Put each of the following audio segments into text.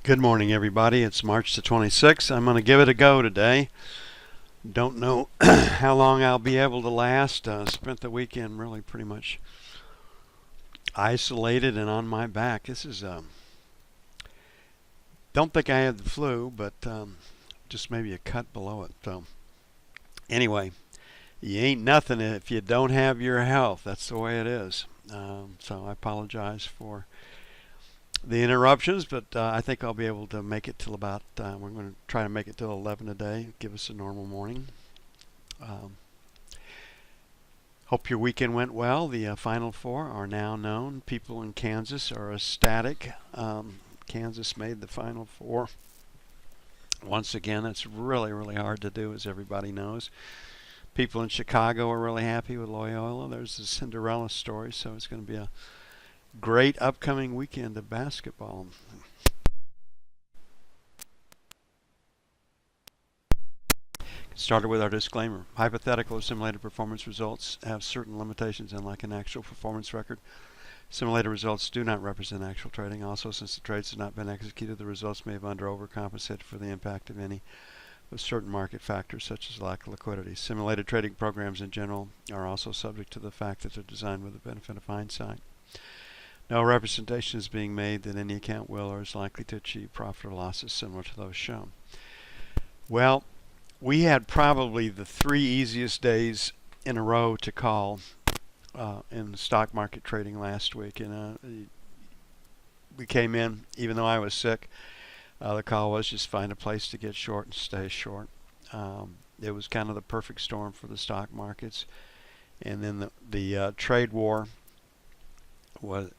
Good morning, everybody. It's March the 26th. I'm going to give it a go today. Don't know how long I'll be able to last. Spent the weekend really pretty much isolated and on my back. Don't think I had the flu, but just maybe a cut below it. So anyway, you ain't nothing if you don't have your health. That's the way it is. So I apologize for the interruptions, but I think I'll be able to make it till about, we're going to try to make it till 11 today, give us a normal morning. Hope your weekend went well. The Final Four are now known. People in Kansas are ecstatic. Kansas made the Final Four. Once again, it's really, really hard to do, as everybody knows. People in Chicago are really happy with Loyola. There's a Cinderella story, so it's going to be a great upcoming weekend of basketball. Started with our disclaimer. Hypothetical or simulated performance results have certain limitations, unlike an actual performance record. Simulated results do not represent actual trading. Also, since the trades have not been executed, the results may have under or overcompensated for the impact of any of certain market factors, such as lack of liquidity. Simulated trading programs in general are also subject to the fact that they're designed with the benefit of hindsight. No representation is being made that any account will or is likely to achieve profit or losses similar to those shown. Well, we had probably the three easiest days in a row to call in stock market trading last week. And we came in, even though I was sick, the call was just find a place to get short and stay short. It was kind of the perfect storm for the stock markets. And then the trade war was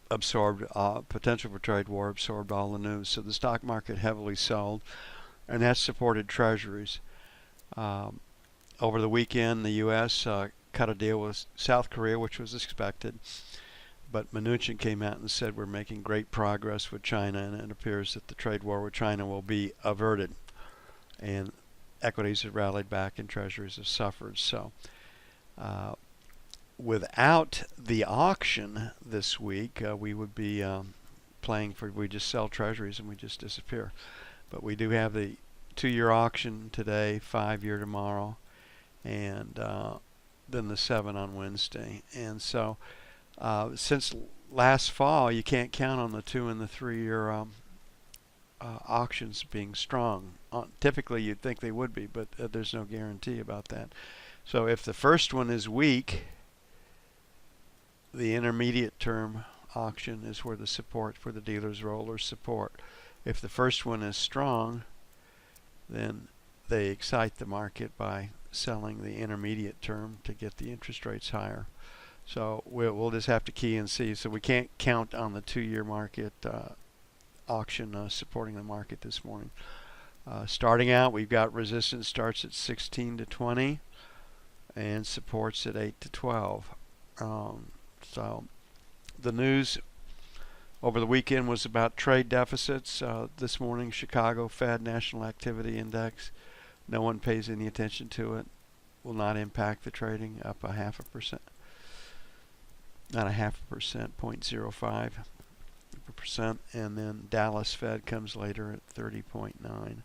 absorbed, potential for trade war absorbed all the news. So the stock market heavily sold, and that supported treasuries. Over the weekend, the U.S. Cut a deal with South Korea, which was expected. But Mnuchin came out and said we're making great progress with China, and it appears that the trade war with China will be averted. And equities have rallied back and treasuries have suffered. So without the auction this week, we would be playing for, we just sell treasuries and we just disappear. But we do have the 2-year auction today, 5-year tomorrow, and then the 7 on Wednesday. And so since last fall, you can't count on the 2 and the 3-year auctions being strong. Typically, you'd think they would be, but there's no guarantee about that. So if the first one is weak, the intermediate term auction is where the support for the dealers roll or support. If the first one is strong, then they excite the market by selling the intermediate term to get the interest rates higher. So we'll just have to key and see. So we can't count on the 2-year market auction supporting the market this morning. Starting out, we've got resistance starts at 16 to 20 and supports at 8 to 12. So the news over the weekend was about trade deficits. This morning, Chicago Fed National Activity Index, no one pays any attention to it, will not impact the trading, up 0.5%. Not 0.5%, 0.05%. And then Dallas Fed comes later at 30.9.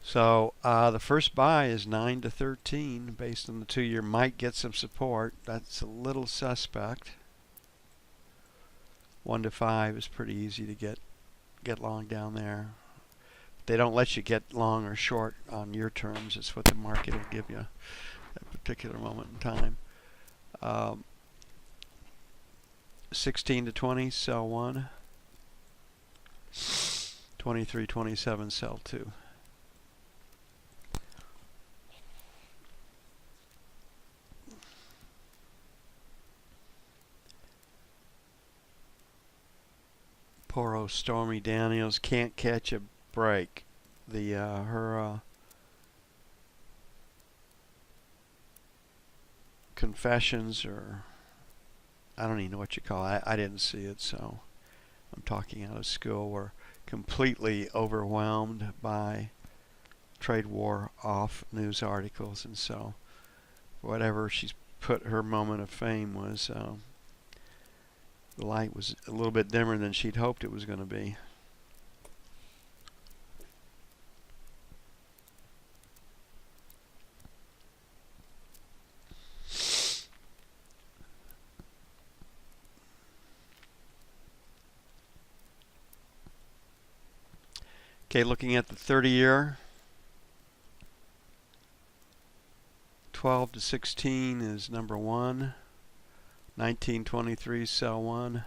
So the first buy is 9 to 13 based on the 2-year. Might get some support. That's a little suspect. 1 to 5 is pretty easy to get long down there. They don't let you get long or short on your terms. It's what the market will give you at that particular moment in time. 16 to 20, sell 1. 23, 27, sell 2. Poor old Stormy Daniels can't catch a break. Her confessions, or I don't even know what you call it. I didn't see it, so I'm talking out of school. Were completely overwhelmed by trade war off news articles, and so whatever she's put her moment of fame was The light was a little bit dimmer than she'd hoped it was going to be. Okay, looking at the 30-year, 12 to 16 is number 1. 1923 cell 1.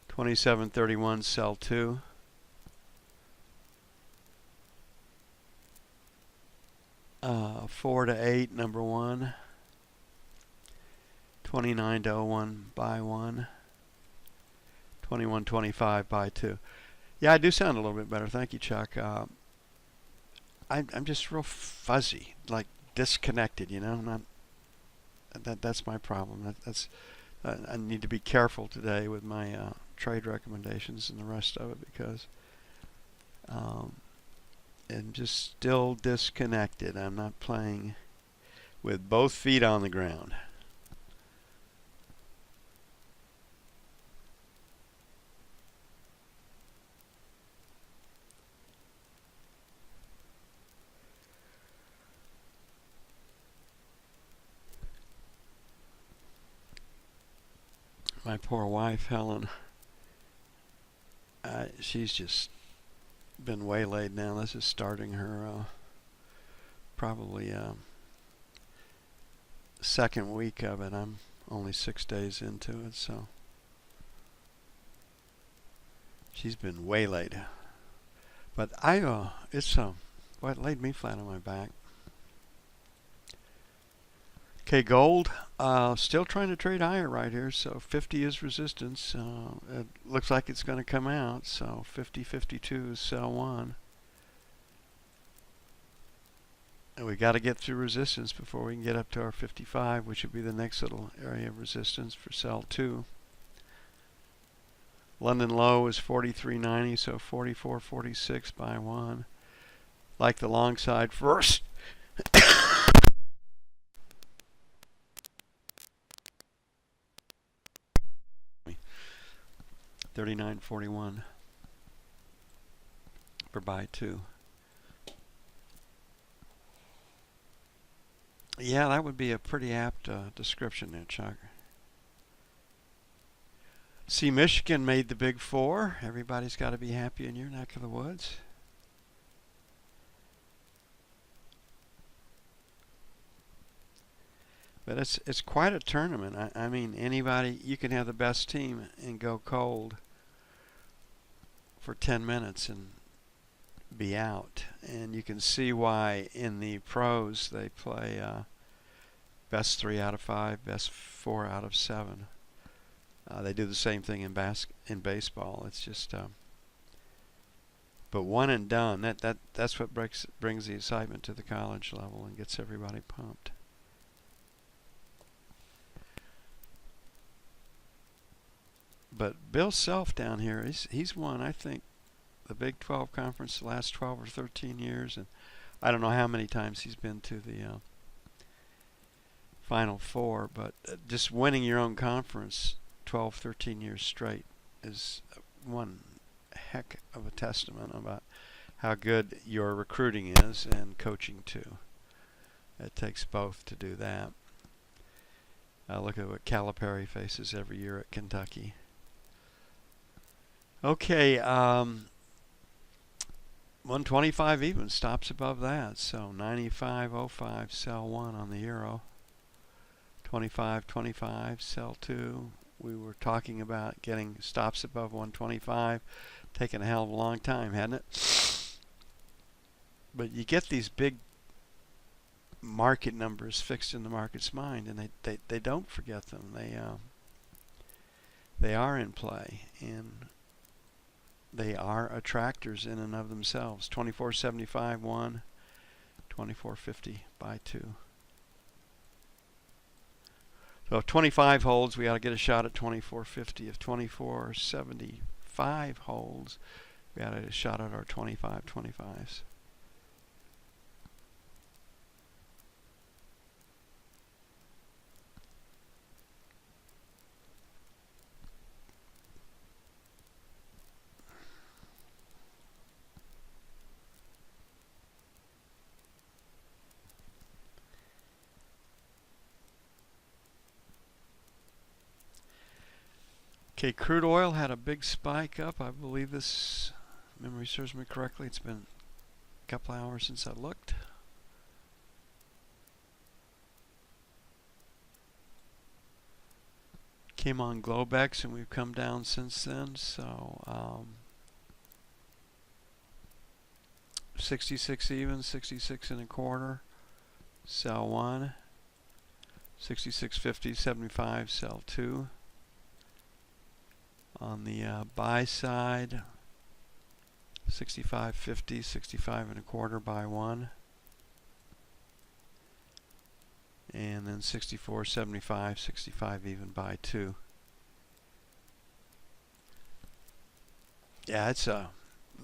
2731 cell 2. 4 to 8 number 1. 29 to 01 buy 1. 2125 buy 2. Yeah, I do sound a little bit better. Thank you, Chuck. I'm just real fuzzy, like disconnected. You know, not that's my problem. I need to be careful today with my trade recommendations and the rest of it because I'm just still disconnected. I'm not playing with both feet on the ground. My poor wife, Helen, she's just been waylaid now. This is starting her probably second week of it. I'm only 6 days into it, so she's been waylaid. But it's boy, it laid me flat on my back. Okay, gold, still trying to trade higher right here. So 50 is resistance. It looks like it's going to come out. So 50.52 is sell 1. And we got to get through resistance before we can get up to our 55, which would be the next little area of resistance for sell 2. London low is 43.90, so 44.46 buy 1. Like the long side first. 39.41 for buy 2. Yeah, that would be a pretty apt description there, Chuck. See, Michigan made the Big Four. Everybody's got to be happy in your neck of the woods. But it's quite a tournament. I mean, anybody, you can have the best team and go cold for 10 minutes and be out. And you can see why in the pros they play best 3 out of 5, best 4 out of 7. They do the same thing in baseball. It's just but one and done. That's what brings the excitement to the college level and gets everybody pumped. But Bill Self down here, he's won, I think, the Big 12 conference the last 12 or 13 years, and I don't know how many times he's been to the Final Four, but just winning your own conference 12, 13 years straight is one heck of a testament about how good your recruiting is and coaching too. It takes both to do that. Look at what Calipari faces every year at Kentucky. Okay, 125 even stops above that, so 95.05 sell 1 on the euro. 25.25 sell 2. We were talking about getting stops above 125, taking a hell of a long time, hadn't it? But you get these big market numbers fixed in the market's mind, and they don't forget them. They are in play, and they are attractors in and of themselves. 24.75 1, 24.50 buy 2. So if 25 holds, we ought to get a shot at 24.50. If 24.75 holds, we ought to get a shot at our 25.25s. Okay, crude oil had a big spike up. I believe this, memory serves me correctly, it's been a couple hours since I looked. Came on Globex and we've come down since then. So 66 even, 66 and a quarter, sell 1. 66.50, 75, sell 2. On the buy side, 65.50, 65 and a quarter, buy 1. And then 64.75, 65 even, buy 2. Yeah, it's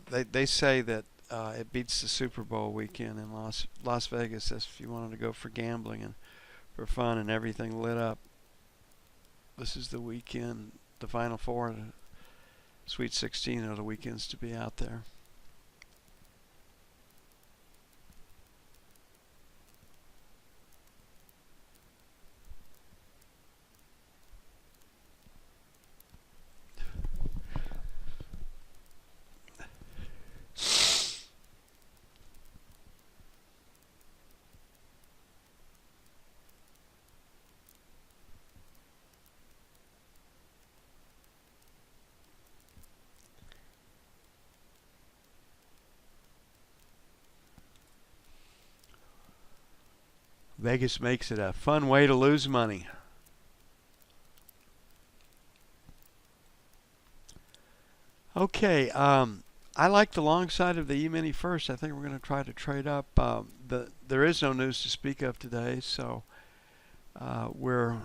they say that it beats the Super Bowl weekend in Las Vegas. That's if you wanted to go for gambling and for fun and everything lit up. This is the weekend, the Final Four, the Sweet 16 are the weekends to be out there. Vegas makes it a fun way to lose money. Okay, I like the long side of the Emini first. I think we're going to try to trade up. There is no news to speak of today, so we're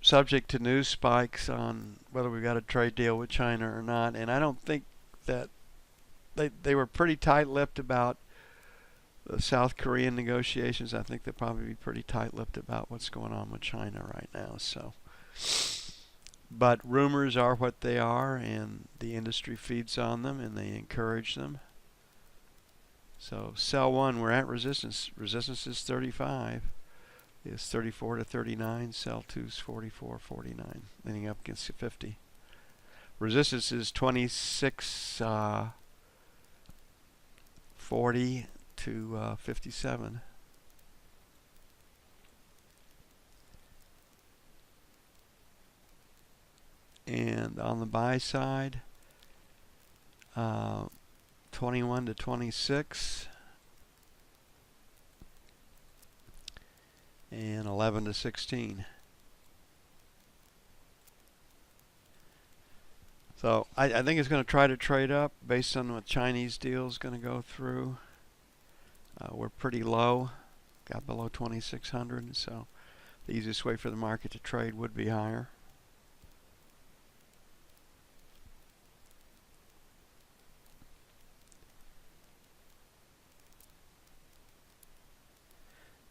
subject to news spikes on whether we got a trade deal with China or not. And I don't think that they were pretty tight-lipped about the South Korean negotiations. I think they'll probably be pretty tight-lipped about what's going on with China right now. So, but rumors are what they are, and the industry feeds on them, and they encourage them. So sell 1, we're at resistance. Resistance is 35. It's 34 to 39. Sell 2 is 44.49. Leaning up against 50. Resistance is 26 40 to 57. And on the buy side, 21 to 26 and 11 to 16. So I think it's going to try to trade up based on what Chinese deal is going to go through. We're pretty low, got below 2,600, so the easiest way for the market to trade would be higher.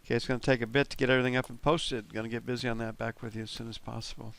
Okay, it's going to take a bit to get everything up and posted. Going to get busy on that. Back with you as soon as possible.